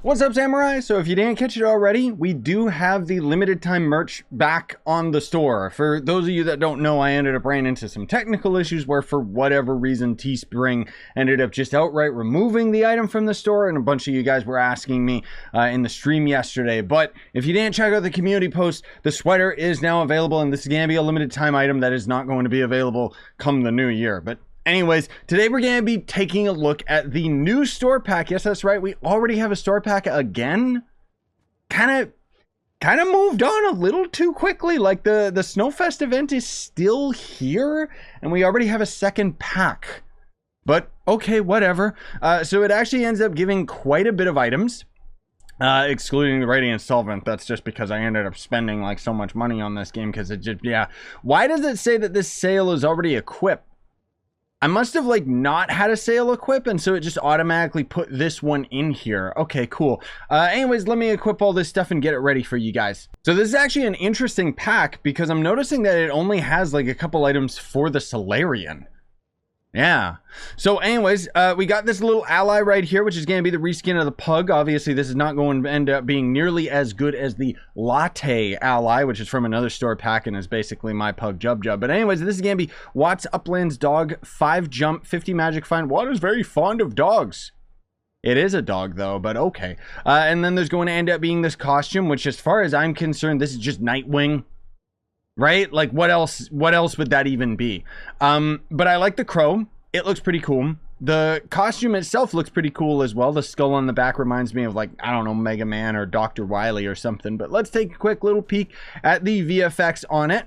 What's up, Samurai? So if you didn't catch it already, we do have the limited time merch back on the store. For those of you that don't know, I ended up running into some technical issues where for whatever reason Teespring ended up just outright removing the item from the store, and a bunch of you guys were asking me in the stream yesterday. But if you didn't check out the community post, the sweater is now available, and this is going to be a limited time item that is not going to be available come the new year. But anyways, today we're going to be taking a look at the new store pack. Yes, that's right. We already have a store pack again. Kind of moved on a little too quickly. Like the Snowfest event is still here and we already have a second pack. But okay, whatever. So it actually ends up giving quite a bit of items. Excluding the Radiant Solvent. That's just because I ended up spending like so much money on this game because it just, yeah. Why does it say that this sail is already equipped? I must have like not had a sail equip, and so it just automatically put this one in here. Okay, cool. Anyways, let me equip all this stuff and get it ready for you guys. So this is actually an interesting pack because I'm noticing that it only has like a couple items for the Solarion. Yeah. So anyways, we got this little ally right here, which is going to be the reskin of the pug. Obviously, this is not going to end up being nearly as good as the latte ally, which is from another store pack and is basically my pug Jub Jub. But anyways, this is going to be Watt's Uplands Dog, 5 jump, 50 magic find. Watt is very fond of dogs. It is a dog though, but okay. And then there's going to end up being this costume, which as far as I'm concerned, this is just Nightwing. Right? Like what else would that even be? But I like the crow. It looks pretty cool. The costume itself looks pretty cool as well. The skull on the back reminds me of like, I don't know, Mega Man or Dr. Wily or something. But let's take a quick little peek at the VFX on it.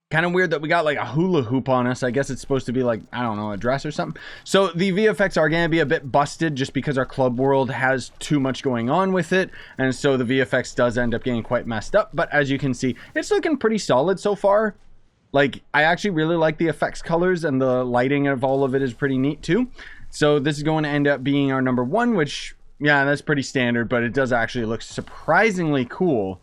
Kind of weird that we got like a hula hoop on us. I guess it's supposed to be like, I don't know, a dress or something. So the VFX are going to be a bit busted just because our club world has too much going on with it. And so the VFX does end up getting quite messed up. But as you can see, it's looking pretty solid so far. Like, I actually really like the effects colors, and the lighting of all of it is pretty neat too. So this is going to end up being our number 1, which, yeah, that's pretty standard, but it does actually look surprisingly cool.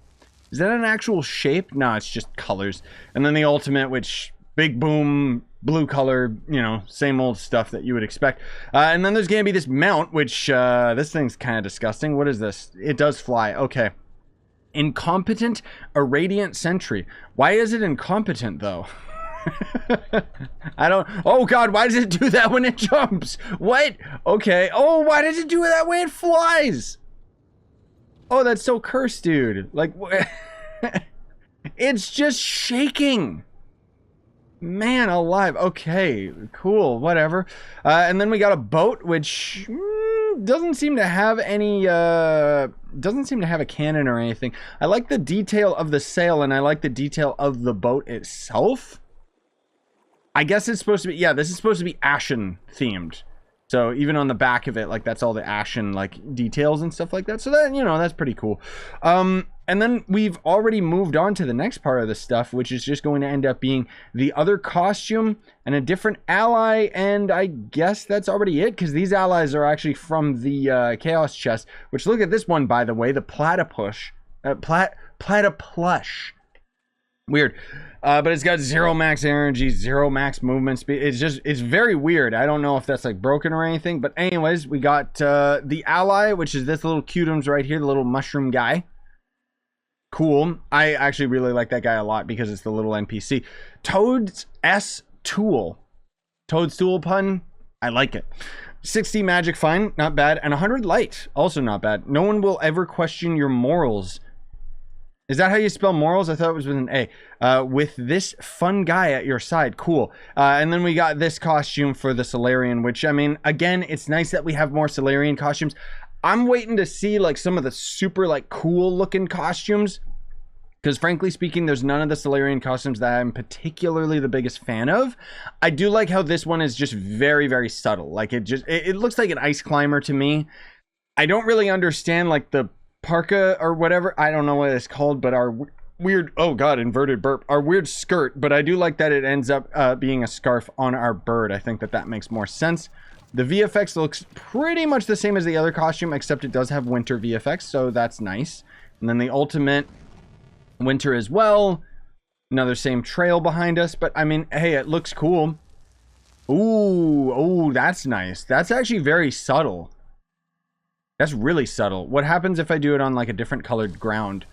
Is that an actual shape? No, it's just colors. And then the ultimate, which big boom, blue color, you know, same old stuff that you would expect. And then there's going to be this mount, which this thing's kind of disgusting. What is this? It does fly. Okay. Incompetent Irradiant Sentry. Why is it incompetent though? I don't. Oh God, why does it do that when it jumps? What? Okay. Oh, why does it do it that way? It flies. Oh, that's so cursed, dude. Like, it's just shaking. Man alive. Okay, cool, whatever. And then we got a boat, which doesn't seem to have any, doesn't seem to have a cannon or anything. I like the detail of the sail, and I like the detail of the boat itself. I guess it's supposed to be, yeah, this is supposed to be Ashen themed. So even on the back of it, like that's all the Ashen like details and stuff like that. So that, you know, that's pretty cool. And then we've already moved on to the next part of the stuff, which is just going to end up being the other costume and a different ally. And I guess that's already it, because these allies are actually from the Chaos chest, which, look at this one, by the way, the platypus. Platyplush. Weird. But it's got 0 max energy, 0 max movement speed. It's very weird. I don't know if that's like broken or anything. But anyways, we got the ally, which is this little cutums right here, the little mushroom guy. Cool. I actually really like that guy a lot because it's the little NPC. Toad's S Tool. Toadstool pun. I like it. 60 magic fine, not bad. And 100 light, also not bad. No one will ever question your morals. Is that how you spell morals? I thought it was with an A. With this fun guy at your side. Cool. And then we got this costume for the Solarion, which, I mean, again, it's nice that we have more Solarion costumes. I'm waiting to see like some of the super like cool looking costumes, because frankly speaking, there's none of the Solarion costumes that I'm particularly the biggest fan of. I do like how this one is just very, very subtle. Like it looks like an ice climber to me. I don't really understand like the parka or whatever. I don't know what it's called, but our weird, oh God, inverted burp, our weird skirt. But I do like that it ends up being a scarf on our bird. I think that that makes more sense. The VFX looks pretty much the same as the other costume, except it does have winter VFX, so that's nice. And then the ultimate, winter as well. Another same trail behind us, but I mean, hey, it looks cool. Ooh, oh, that's nice. That's actually very subtle. That's really subtle. What happens if I do it on like a different colored ground?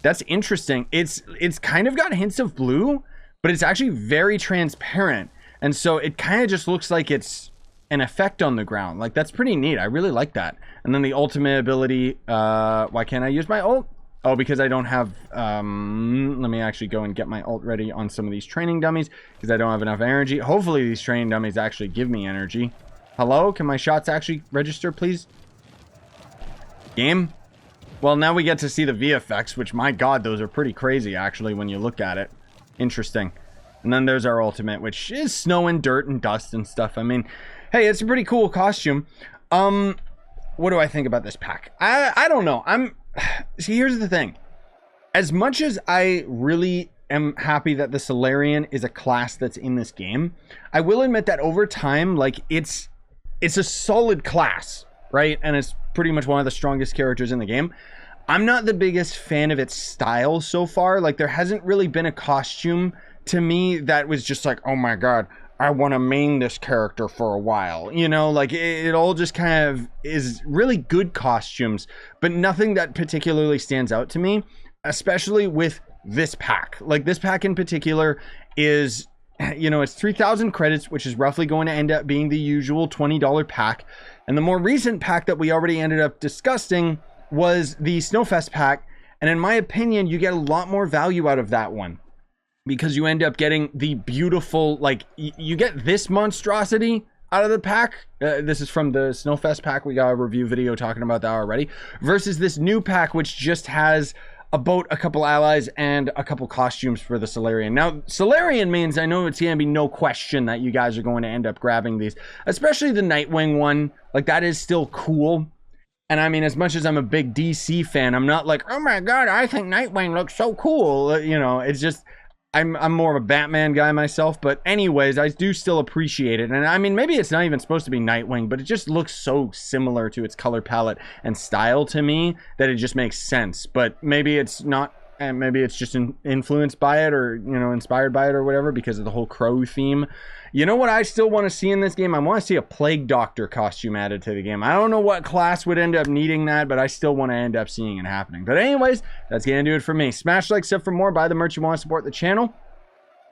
That's interesting. It's kind of got hints of blue, but it's actually very transparent. And so it kind of just looks like it's an effect on the ground. Like, that's pretty neat. I really like that. And then the ultimate ability, why can't I use my ult? Oh, because I don't have, let me actually go and get my ult ready on some of these training dummies, because I don't have enough energy. Hopefully these training dummies actually give me energy. Hello? Can my shots actually register, please? Game? Well, now we get to see the VFX, which, my god, those are pretty crazy, actually, when you look at it. Interesting. And then there's our ultimate, which is snow and dirt and dust and stuff. I mean, hey, it's a pretty cool costume. What do I think about this pack? I don't know. See, here's the thing. As much as I really am happy that the Solarion is a class that's in this game, I will admit that over time, like, it's a solid class, right? And it's pretty much one of the strongest characters in the game. I'm not the biggest fan of its style so far. Like, there hasn't really been a costume to me that was just like, oh my god, I want to main this character for a while. You know, like, it all just kind of is really good costumes, but nothing that particularly stands out to me, especially with this pack. Like, this pack in particular is, you know, it's 3,000 credits, which is roughly going to end up being the usual $20 pack. And the more recent pack that we already ended up discussing was the Snowfest pack. And in my opinion, you get a lot more value out of that one, because you end up getting the beautiful, like, you get this monstrosity out of the pack. This is from the Snowfest pack. We got a review video talking about that already, versus this new pack, which just has a boat, a couple allies, and a couple costumes for the Solarion. Now, Solarion means, I know it's gonna be no question that you guys are going to end up grabbing these, especially the Nightwing one. Like, that is still cool. And I mean, as much as I'm a big DC fan, I'm not like, oh my god, I think Nightwing looks so cool. You know, it's just, I'm more of a Batman guy myself. But anyways, I do still appreciate it. And I mean, maybe it's not even supposed to be Nightwing, but it just looks so similar to its color palette and style to me that it just makes sense. But maybe it's not, and maybe it's just influenced by it, or, you know, inspired by it or whatever, because of the whole Crow theme. You know what I still want to see in this game? I want to see a Plague Doctor costume added to the game. I don't know what class would end up needing that, but I still want to end up seeing it happening. But anyways, that's going to do it for me. Smash like, sub for more, buy the merch you want to support the channel.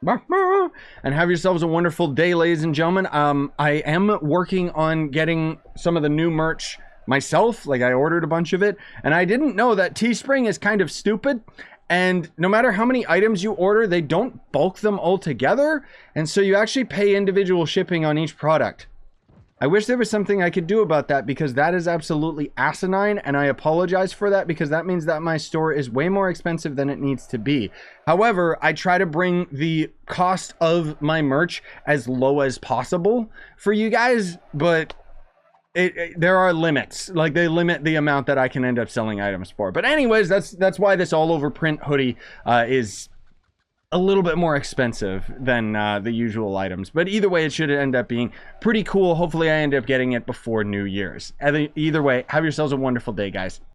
And have yourselves a wonderful day, ladies and gentlemen. I am working on getting some of the new merch myself. Like, I ordered a bunch of it, and I didn't know that Teespring is kind of stupid. And no matter how many items you order, they don't bulk them all together. And so you actually pay individual shipping on each product. I wish there was something I could do about that, because that is absolutely asinine. And I apologize for that, because that means that my store is way more expensive than it needs to be. However, I try to bring the cost of my merch as low as possible for you guys, but there are limits. Like, they limit the amount that I can end up selling items for. But anyways, that's why this all over print hoodie is a little bit more expensive than the usual items. But either way, it should end up being pretty cool. Hopefully I end up getting it before New Year's. Either way, have yourselves a wonderful day, guys.